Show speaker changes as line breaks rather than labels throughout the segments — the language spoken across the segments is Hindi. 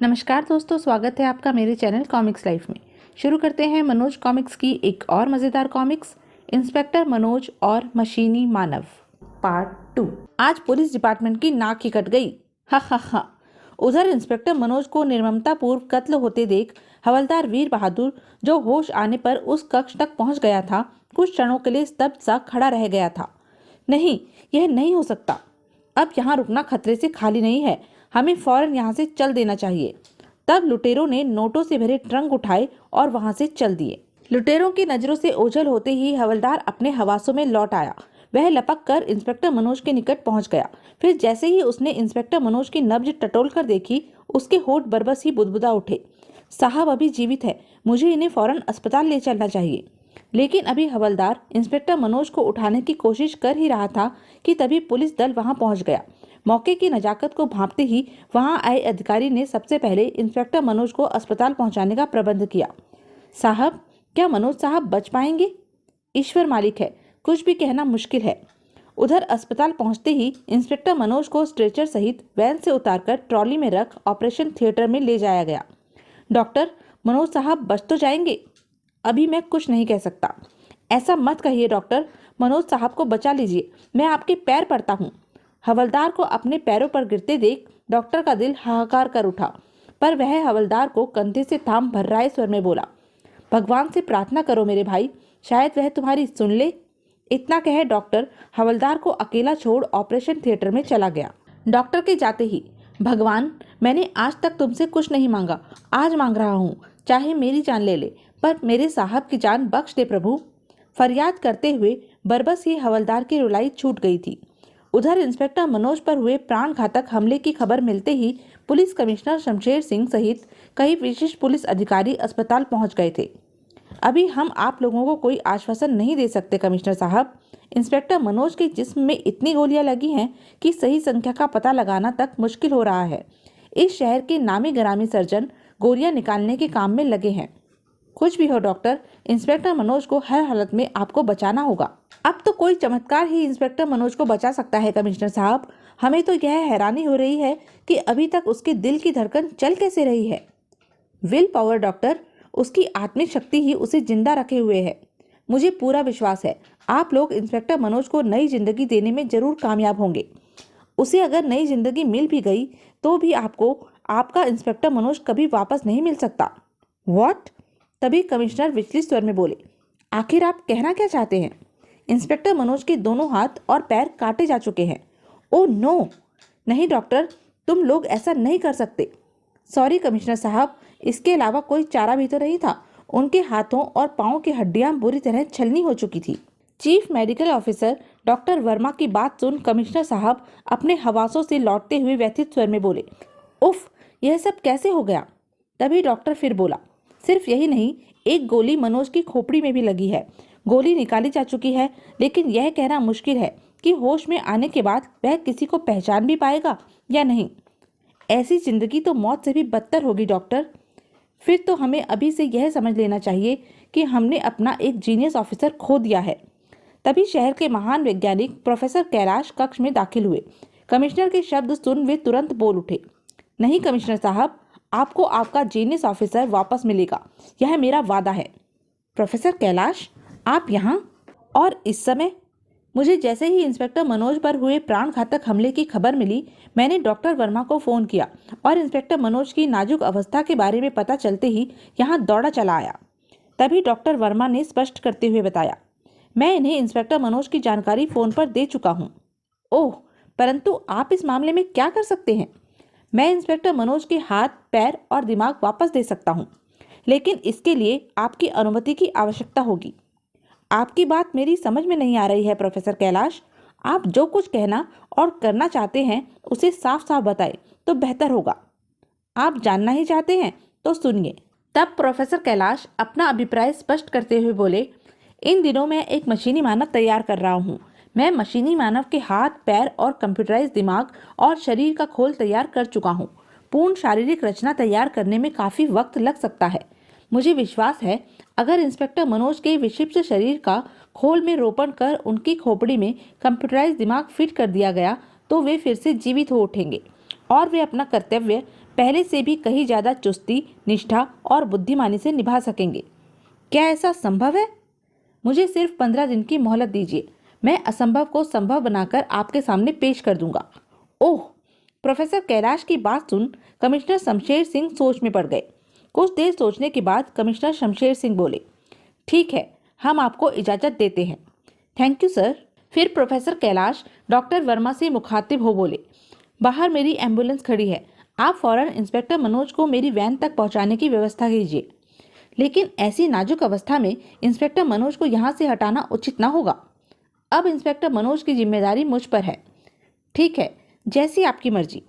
नमस्कार दोस्तों, स्वागत है आपका मेरे चैनल कॉमिक्स लाइफ में। शुरू करते हैं मनोज कॉमिक्स की एक और मज़ेदार कॉमिक्स, इंस्पेक्टर मनोज और मशीनी मानव पार्ट 2। आज पुलिस डिपार्टमेंट की नाक ही कट गई। हा हा हा। उधर इंस्पेक्टर मनोज को निर्ममता पूर्व कत्ल होते देख हवलदार वीर बहादुर, जो होश आने पर उस कक्ष तक पहुंच गया था, कुछ क्षणों के लिए स्तब्ध सा खड़ा रह गया था। नहीं, यह नहीं हो सकता। अब यहाँ रुकना खतरे से खाली नहीं है। हमें फौरन यहाँ से चल देना चाहिए। तब लुटेरों ने नोटों से भरे ट्रंक उठाए और वहां से चल दिए। लुटेरों की नजरों से ओझल होते ही हवलदार अपने हवासों में लौट आया। वह लपक कर इंस्पेक्टर मनोज के निकट पहुंच गया। फिर जैसे ही उसने इंस्पेक्टर मनोज की नब्ज टटोल कर देखी, उसके होठ बरबस ही बुदबुदा उठे। साहब अभी जीवित है, मुझे इन्हें फौरन अस्पताल ले चलना चाहिए। लेकिन अभी हवलदार इंस्पेक्टर मनोज को उठाने की कोशिश कर ही रहा था कि तभी पुलिस दल वहां पहुंच गया। मौके की नजाकत को भांपते ही वहां आए अधिकारी ने सबसे पहले इंस्पेक्टर मनोज को अस्पताल पहुंचाने का प्रबंध किया। साहब, क्या मनोज साहब बच पाएंगे? ईश्वर मालिक है, कुछ भी कहना मुश्किल है। उधर अस्पताल पहुंचते ही इंस्पेक्टर मनोज को स्ट्रेचर सहित वैन से उतारकर ट्रॉली में रख ऑपरेशन थिएटर में ले जाया गया। डॉक्टर, मनोज साहब बच तो जाएंगे? अभी मैं कुछ नहीं कह सकता। ऐसा मत कहिए डॉक्टर, मनोज साहब को बचा लीजिए, मैं आपके पैर पड़ता हूँ। हवलदार को अपने पैरों पर गिरते देख डॉक्टर का दिल हाहाकार कर उठा, पर वह हवलदार को कंधे से थाम भर्राए स्वर में बोला, भगवान से प्रार्थना करो मेरे भाई, शायद वह तुम्हारी सुन ले। इतना कहे डॉक्टर हवलदार को अकेला छोड़ ऑपरेशन थिएटर में चला गया। डॉक्टर के जाते ही, भगवान, मैंने आज तक तुमसे कुछ नहीं मांगा, आज मांग रहा हूँ, चाहे मेरी जान ले ले, पर मेरे साहब की जान बख्श दे प्रभु। फरियाद करते हुए बरबस ही हवलदार की रुलाई छूट गई थी। उधर इंस्पेक्टर मनोज पर हुए प्राण घातक हमले की खबर मिलते ही पुलिस कमिश्नर शमशेर सिंह सहित कई विशिष्ट पुलिस अधिकारी अस्पताल पहुंच गए थे। अभी हम आप लोगों को कोई आश्वासन नहीं दे सकते कमिश्नर साहब। इंस्पेक्टर मनोज के जिस्म में इतनी गोलियां लगी हैं कि सही संख्या का पता लगाना तक मुश्किल हो रहा है। इस शहर के नामी गिरामी सर्जन गोलियां निकालने के काम में लगे हैं। कुछ भी हो डॉक्टर, इंस्पेक्टर मनोज को हर हालत में आपको बचाना होगा। अब तो कोई चमत्कार ही इंस्पेक्टर मनोज को बचा सकता है कमिश्नर साहब। हमें तो यह हैरानी हो रही है कि अभी तक उसके दिल की धड़कन चल कैसे रही है। विल पावर डॉक्टर, उसकी आत्मिक शक्ति ही उसे जिंदा रखे हुए है। मुझे पूरा विश्वास है आप लोग इंस्पेक्टर मनोज को नई जिंदगी देने में जरूर कामयाब होंगे। उसे अगर नई जिंदगी मिल भी गई तो भी आपको आपका इंस्पेक्टर मनोज कभी वापस नहीं मिल सकता। व्हाट? तभी कमिश्नर विचलित स्वर में बोले, आखिर आप कहना क्या चाहते हैं? इंस्पेक्टर मनोज के दोनों हाथ और पैर काटे जा चुके हैं। Oh no! नहीं डॉक्टर, तुम लोग ऐसा नहीं कर सकते। सॉरी कमिश्नर साहब, इसके अलावा कोई चारा भी तो नहीं था। उनके हाथों और पांवों की हड्डियां बुरी तरह छलनी हो चुकी थी। Chief medical officer doctor Verma की बात सुन कमिश्नर साहब अपने हवासों से लौटते हुए व्यथित स्वर में बोले, उफ, यह सब कैसे हो गया? तभी डॉक्टर फिर बोला, सिर्फ यही नहीं, एक गोली मनोज की खोपड़ी में भी लगी है। गोली निकाली जा चुकी है, लेकिन यह कहना मुश्किल है कि होश में आने के बाद वह किसी को पहचान भी पाएगा या नहीं। ऐसी जिंदगी तो मौत से भी बदतर होगी डॉक्टर। फिर तो हमें अभी से यह समझ लेना चाहिए कि हमने अपना एक जीनियस ऑफिसर खो दिया है। तभी शहर के महान वैज्ञानिक प्रोफेसर कैलाश कक्ष में दाखिल हुए। कमिश्नर के शब्द सुन वे तुरंत बोल उठे, नहीं कमिश्नर साहब, आपको आपका जीनियस ऑफिसर वापस मिलेगा, यह मेरा वादा है। प्रोफेसर कैलाश, आप यहाँ और इस समय? मुझे जैसे ही इंस्पेक्टर मनोज पर हुए प्राण घातक हमले की खबर मिली, मैंने डॉक्टर वर्मा को फोन किया और इंस्पेक्टर मनोज की नाजुक अवस्था के बारे में पता चलते ही यहाँ दौड़ा चला आया। तभी डॉक्टर वर्मा ने स्पष्ट करते हुए बताया, मैं इन्हें इंस्पेक्टर मनोज की जानकारी फोन पर दे चुका हूँ। ओह, परंतु आप इस मामले में क्या कर सकते हैं? मैं इंस्पेक्टर मनोज के हाथ, पैर और दिमाग वापस दे सकता हूँ, लेकिन इसके लिए आपकी अनुमति की आवश्यकता होगी। आपकी बात मेरी समझ में नहीं आ रही है प्रोफेसर कैलाश। आप जो कुछ कहना और करना चाहते हैं उसे साफ साफ बताएं तो बेहतर होगा। आप जानना ही चाहते हैं तो सुनिए। तब प्रोफेसर कैलाश अपना अभिप्राय स्पष्ट करते हुए बोले, इन दिनों मैं एक मशीनी मानव तैयार कर रहा हूँ। मैं मशीनी मानव के हाथ, पैर और कंप्यूटराइज दिमाग और शरीर का खोल तैयार कर चुका हूँ। पूर्ण शारीरिक रचना तैयार करने में काफी वक्त लग सकता है। मुझे विश्वास है अगर इंस्पेक्टर मनोज के विक्षिप्त शरीर का खोल में रोपण कर उनकी खोपड़ी में कंप्यूटराइज दिमाग फिट कर दिया गया तो वे फिर से जीवित हो उठेंगे और वे अपना कर्तव्य पहले से भी कहीं ज़्यादा चुस्ती, निष्ठा और बुद्धिमानी से निभा सकेंगे। क्या ऐसा संभव है? मुझे सिर्फ 15 दिन की मोहलत दीजिए। मैं असंभव को संभव बनाकर आपके सामने पेश कर दूंगा। ओह! प्रोफेसर कैलाश की बात सुन कमिश्नर शमशेर सिंह सोच में पड़ गए। कुछ देर सोचने के बाद कमिश्नर शमशेर सिंह बोले, ठीक है, हम आपको इजाज़त देते हैं। Thank you sir. फिर प्रोफेसर कैलाश डॉक्टर वर्मा से मुखातिब हो बोले, बाहर मेरी एम्बुलेंस खड़ी है, आप फौरन इंस्पेक्टर मनोज को मेरी वैन तक पहुंचाने की व्यवस्था कीजिए। लेकिन ऐसी नाजुक अवस्था में इंस्पेक्टर मनोज को यहाँ से हटाना उचित न होगा। अब इंस्पेक्टर मनोज की जिम्मेदारी मुझ पर है। ठीक है, जैसी आपकी मर्जी।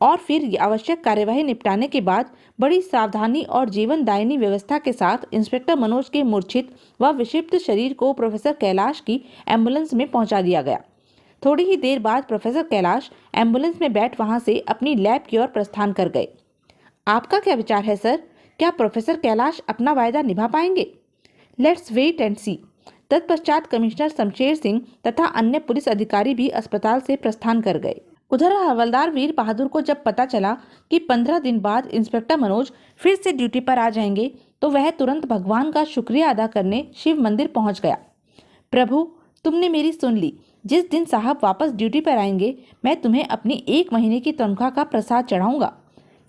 और फिर आवश्यक कार्यवाही निपटाने के बाद बड़ी सावधानी और जीवनदायिनी व्यवस्था के साथ इंस्पेक्टर मनोज के मूर्छित व विक्षिप्त शरीर को प्रोफेसर कैलाश की एम्बुलेंस में पहुंचा दिया गया। थोड़ी ही देर बाद प्रोफेसर कैलाश एम्बुलेंस में बैठ वहां से अपनी लैब की ओर प्रस्थान कर गए। आपका क्या विचार है सर? क्या प्रोफेसर कैलाश अपना वायदा निभा पाएंगे? लेट्स वेट एंड सी। तत्पश्चात कमिश्नर शमशेर सिंह तथा अन्य पुलिस अधिकारी भी अस्पताल से प्रस्थान कर गए। उधर हवलदार वीर बहादुर को जब पता चला कि 15 दिन बाद इंस्पेक्टर मनोज फिर से ड्यूटी पर आ जाएंगे, तो वह तुरंत भगवान का शुक्रिया अदा करने शिव मंदिर पहुंच गया। प्रभु, तुमने मेरी सुन ली। जिस दिन साहब वापस ड्यूटी पर आएंगे, मैं तुम्हें अपनी 1 महीने की तनख्वाह का प्रसाद चढ़ाऊंगा।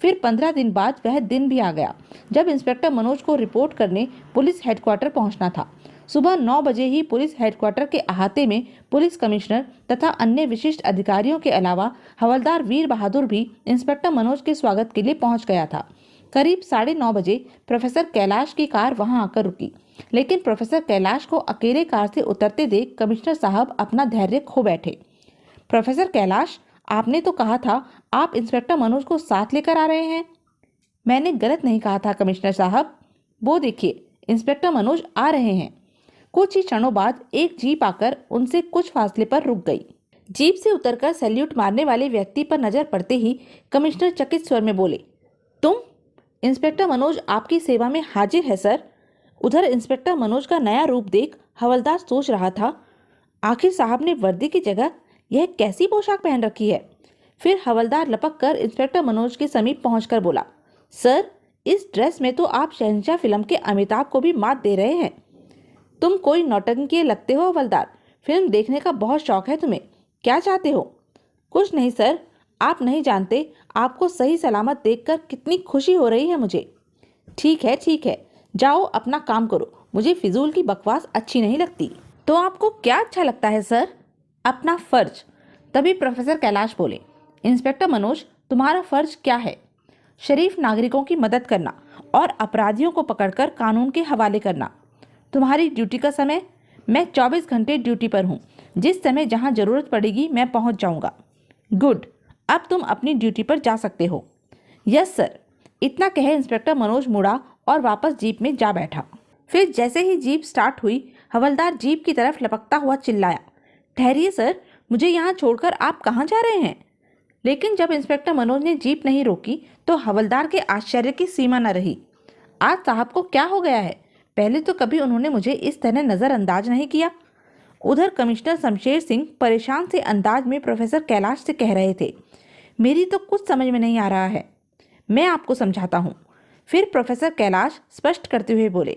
फिर 15 दिन बाद वह दिन भी आ गया जब इंस्पेक्टर मनोज को रिपोर्ट करने पुलिस हेडक्वार्टर पहुंचना था। सुबह 9 बजे ही पुलिस हेडक्वार्टर के अहाते में पुलिस कमिश्नर तथा अन्य विशिष्ट अधिकारियों के अलावा हवलदार वीर बहादुर भी इंस्पेक्टर मनोज के स्वागत के लिए पहुंच गया था। करीब 9:30 बजे प्रोफेसर कैलाश की कार वहां आकर रुकी, लेकिन प्रोफेसर कैलाश को अकेले कार से उतरते देख कमिश्नर साहब अपना धैर्य खो बैठे। प्रोफेसर कैलाश, आपने तो कहा था आप इंस्पेक्टर मनोज को साथ लेकर आ रहे हैं। मैंने गलत नहीं कहा था कमिश्नर साहब। वो देखिए, इंस्पेक्टर मनोज आ रहे हैं। कुछ ही क्षणों बाद एक जीप आकर उनसे कुछ फासले पर रुक गई। जीप से उतरकर सैल्यूट मारने वाले व्यक्ति पर नजर पड़ते ही कमिश्नर चकित स्वर में बोले, तुम? इंस्पेक्टर मनोज आपकी सेवा में हाजिर है सर। उधर इंस्पेक्टर मनोज का नया रूप देख हवलदार सोच रहा था, आखिर साहब ने वर्दी की जगह यह कैसी पोशाक पहन रखी है। फिर हवलदार लपक कर इंस्पेक्टर मनोज के समीप पहुंचकर बोला, सर, इस ड्रेस में तो आप शहंशाह फिल्म के अमिताभ को भी मात दे रहे हैं। तुम कोई नौटंकी लगते हो हवलदार। फिल्म देखने का बहुत शौक है तुम्हें। क्या चाहते हो? कुछ नहीं सर, आप नहीं जानते आपको सही सलामत देखकर कितनी खुशी हो रही है मुझे। ठीक है, जाओ अपना काम करो। मुझे फिजूल की बकवास अच्छी नहीं लगती। तो आपको क्या अच्छा लगता है सर? अपना फर्ज। तभी प्रोफेसर कैलाश बोले, इंस्पेक्टर मनोज, तुम्हारा फर्ज क्या है? शरीफ नागरिकों की मदद करना और अपराधियों को पकड़कर कानून के हवाले करना। तुम्हारी ड्यूटी का समय? मैं 24 घंटे ड्यूटी पर हूँ। जिस समय जहाँ जरूरत पड़ेगी मैं पहुँच जाऊँगा। गुड, अब तुम अपनी ड्यूटी पर जा सकते हो। Yes sir. इतना कहे इंस्पेक्टर मनोज मुड़ा और वापस जीप में जा बैठा। फिर जैसे ही जीप स्टार्ट हुई, हवलदार जीप की तरफ लपकता हुआ चिल्लाया, ठहरिए सर, मुझे यहाँ छोड़कर आप कहाँ जा रहे हैं? लेकिन जब इंस्पेक्टर मनोज ने जीप नहीं रोकी तो हवलदार के आश्चर्य की सीमा न रही। आज साहब को क्या हो गया है? पहले तो कभी उन्होंने मुझे इस तरह नज़रअंदाज नहीं किया। उधर कमिश्नर शमशेर सिंह परेशान से अंदाज में प्रोफेसर कैलाश से कह रहे थे, मेरी तो कुछ समझ में नहीं आ रहा है, मैं आपको समझाता हूँ। फिर प्रोफेसर कैलाश स्पष्ट करते हुए बोले,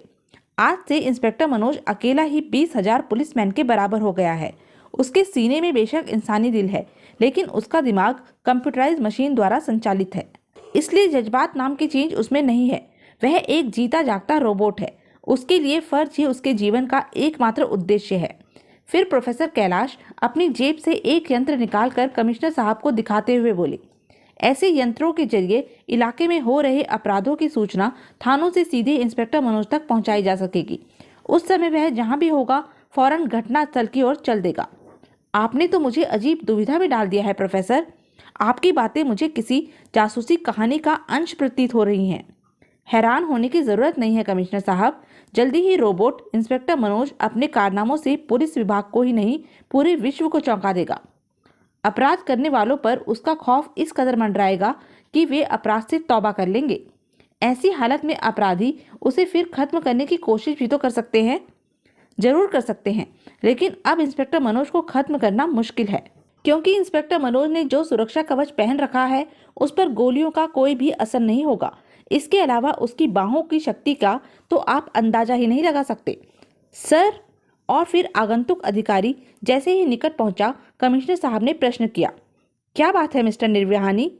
आज से इंस्पेक्टर मनोज अकेला ही 20,000 पुलिसमैन के बराबर हो गया है। उसके सीने में बेशक इंसानी दिल है, लेकिन उसका दिमाग कंप्यूटराइज मशीन द्वारा संचालित है, इसलिए जज्बात नाम की चीज उसमें नहीं है। वह एक जीता जागता रोबोट है। उसके लिए फर्ज ही उसके जीवन का एकमात्र उद्देश्य है। फिर प्रोफेसर कैलाश अपनी जेब से एक यंत्र निकालकर कमिश्नर साहब को दिखाते हुए बोले, ऐसे यंत्रों के जरिए इलाके में हो रहे अपराधों की सूचना थानों से सीधे इंस्पेक्टर मनोज तक पहुंचाई जा सकेगी। उस समय वह जहां भी होगा फौरन घटनास्थल की ओर चल देगा। आपने तो मुझे अजीब दुविधा में डाल दिया है प्रोफेसर। आपकी बातें मुझे किसी जासूसी कहानी का अंश प्रतीत हो रही हैं। हैरान होने की जरूरत नहीं है कमिश्नर साहब, जल्दी ही रोबोट इंस्पेक्टर मनोज अपने कारनामों से पुलिस विभाग को ही नहीं पूरे विश्व को चौंका देगा। अपराध करने वालों पर उसका खौफ इस कदर मंडराएगा कि वे अपराध से तौबा कर लेंगे। ऐसी हालत में अपराधी उसे फिर खत्म करने की कोशिश भी तो कर सकते हैं। जरूर कर सकते हैं, लेकिन अब इंस्पेक्टर मनोज को खत्म करना मुश्किल है। क्योंकि इंस्पेक्टर मनोज ने जो सुरक्षा कवच पहन रखा है उस पर गोलियों का कोई भी असर नहीं होगा। इसके अलावा उसकी बाहों की शक्ति का तो आप अंदाजा ही नहीं लगा सकते सर। और फिर आगंतुक अधिकारी जैसे ही निकट पहुंचा, कमिश्नर साहब ने प्रश्न किया, क्या बात है मिस्टर निर्व्याहानी?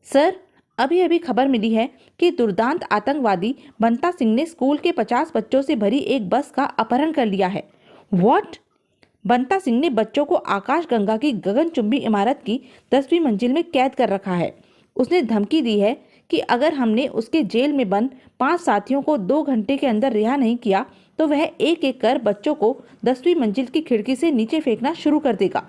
सर, अभी अभी खबर मिली है कि दुर्दांत आतंकवादी बंता सिंह ने स्कूल के 50 बच्चों से भरी एक बस का अपहरण कर लिया है। व्हाट? बंता सिंह ने बच्चों को आकाश गंगा की गगनचुंबी इमारत की 10वीं मंजिल में कैद कर रखा है। उसने धमकी दी है कि अगर हमने उसके जेल में बंद 5 साथियों को 2 घंटे के अंदर रिहा नहीं किया तो वह एक एक कर बच्चों को 10वीं मंजिल की खिड़की से नीचे फेंकना शुरू कर देगा।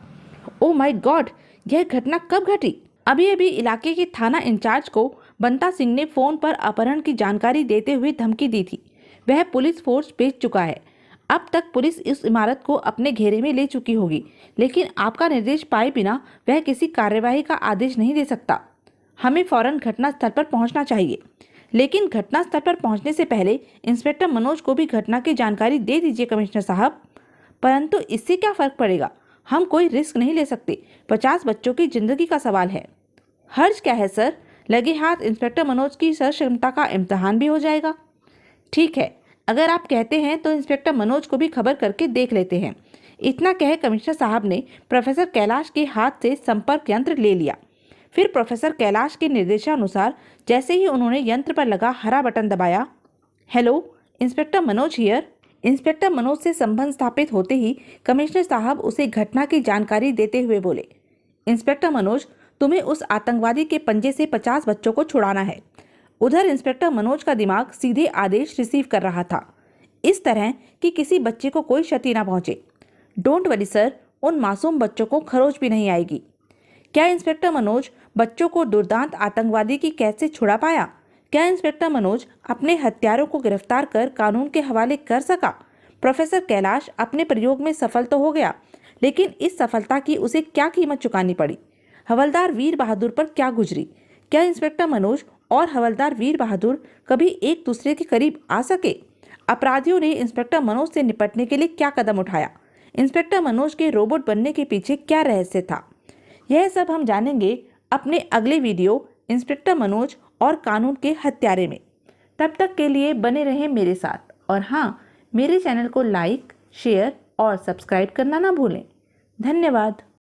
ओ माय गॉड, यह घटना कब घटी? अभी अभी इलाके के थाना इंचार्ज को बंता सिंह ने फोन पर अपहरण की जानकारी देते हुए धमकी दी थी। वह पुलिस फोर्स भेज चुका है। अब तक पुलिस इस इमारत को अपने घेरे में ले चुकी होगी, लेकिन आपका निर्देश पाए बिना वह किसी कार्यवाही का आदेश नहीं दे सकता। हमें फौरन घटनास्थल पर पहुंचना चाहिए। लेकिन घटनास्थल पर पहुंचने से पहले इंस्पेक्टर मनोज को भी घटना की जानकारी दे दीजिए कमिश्नर साहब। परंतु इससे क्या फर्क पड़ेगा? हम कोई रिस्क नहीं ले सकते। 50 बच्चों की जिंदगी का सवाल है। हर्ज क्या है सर? लगे हाथ इंस्पेक्टर मनोज की सर क्षमता का इम्तिहान भी हो जाएगा। ठीक है, अगर आप कहते हैं तो इंस्पेक्टर मनोज को भी खबर करके देख लेते हैं। इतना कह कमिश्नर साहब ने प्रोफेसर कैलाश के हाथ से संपर्क यंत्र ले लिया। फिर प्रोफेसर कैलाश के निर्देशानुसार जैसे ही उन्होंने यंत्र पर लगा हरा बटन दबाया, hello, inspector Manoj here. Inspector Manoj से संबंध स्थापित होते ही कमिश्नर साहब उसे घटना की जानकारी देते हुए बोले, इंस्पेक्टर मनोज, तुम्हें उस आतंकवादी के पंजे से 50 बच्चों को छुड़ाना है। उधर इंस्पेक्टर मनोज का दिमाग सीधे आदेश रिसीव कर रहा था, इस तरह कि किसी बच्चे को कोई क्षति ना पहुंचे। डोंट वरी सर, उन मासूम बच्चों को खरोच भी नहीं आएगी। क्या इंस्पेक्टर मनोज बच्चों को दुर्दांत आतंकवादी की कैद से छुड़ा पाया? क्या इंस्पेक्टर मनोज अपने हत्यारों को गिरफ्तार कर कानून के हवाले कर सका? प्रोफेसर कैलाश अपने प्रयोग में सफल तो हो गया, लेकिन इस सफलता की उसे क्या कीमत चुकानी पड़ी? हवलदार वीर बहादुर पर क्या गुजरी? क्या इंस्पेक्टर मनोज और हवलदार वीर बहादुर कभी एक दूसरे के करीब आ सके? अपराधियों ने इंस्पेक्टर मनोज से निपटने के लिए क्या कदम उठाया? इंस्पेक्टर मनोज के रोबोट बनने के पीछे क्या रहस्य था? यह सब हम जानेंगे अपने अगले वीडियो इंस्पेक्टर मनोज और कानून के हत्यारे में। तब तक के लिए बने रहें मेरे साथ, और हाँ, मेरे चैनल को लाइक, शेयर और सब्सक्राइब करना ना भूलें। धन्यवाद।